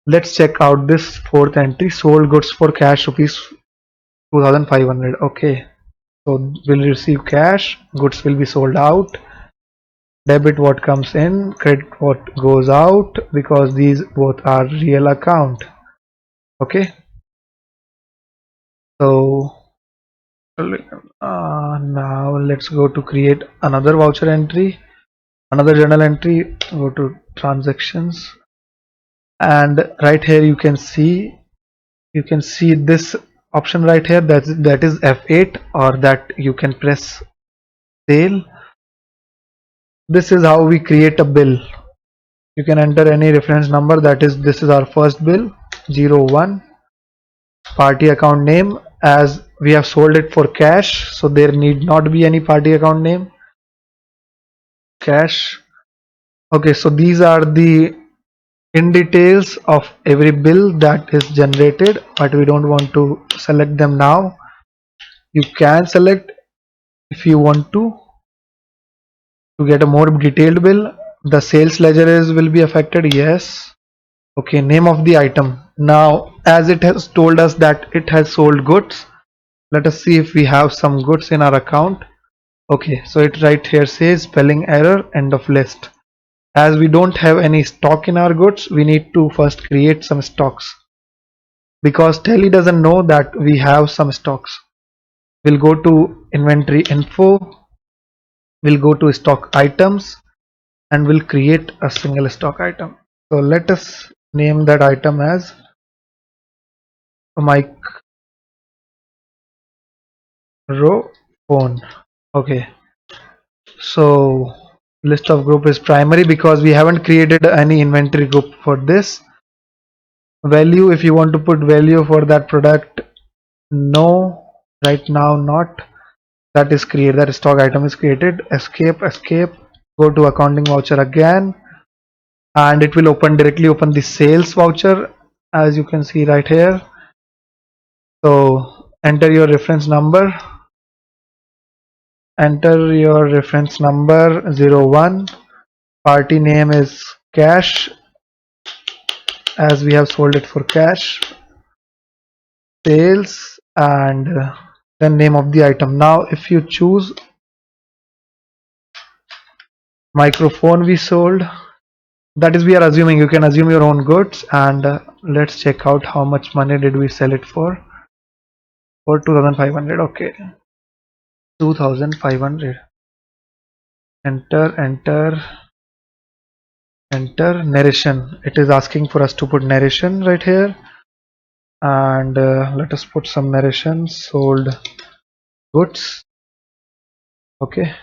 Let's check out this fourth entry, sold goods for cash rupees 2500. Okay, so we'll receive cash, goods will be sold out, debit what comes in, credit what goes out, because these both are real account. Okay, so now let's go to create another voucher entry, another journal entry. Go to transactions, and right here you can see this option right here, that is F8, or that you can press sale. This is how we create a bill. You can enter any reference number, that is, this is our first bill, 01, party account name, as we have sold it for cash, so there need not be any party account name, cash. Okay, so these are the in details of every bill that is generated, but we don't want to select them now. You can select if you want to get a more detailed bill. The sales ledger will be affected, yes. Okay, name of the item. Now, as it has told us that it has sold goods, let us see if we have some goods in our account. Okay, so it right here says spelling error, end of list. As we don't have any stock in our goods, we need to first create some stocks, because Tally doesn't know that we have some stocks. We'll go to inventory info, we'll go to stock items, and we'll create a single stock item. So let us name that item as microphone. Okay, so list of group is primary because we haven't created any inventory group for this. Value, if you want to put value for that product, no, right now not. That is created, that stock item is created. Escape, go to accounting voucher again, and it will directly open the sales voucher, as you can see right here. So enter your reference number, 01, party name is cash, as we have sold it for cash, sales, and then name of the item. Now if you choose microphone we sold, that is, we are assuming, you can assume your own goods, and let's check out how much money did we sell it for 2500. okay, 2500. Enter narration. It is asking for us to put narration right here, and let us put some narration, sold goods. Okay,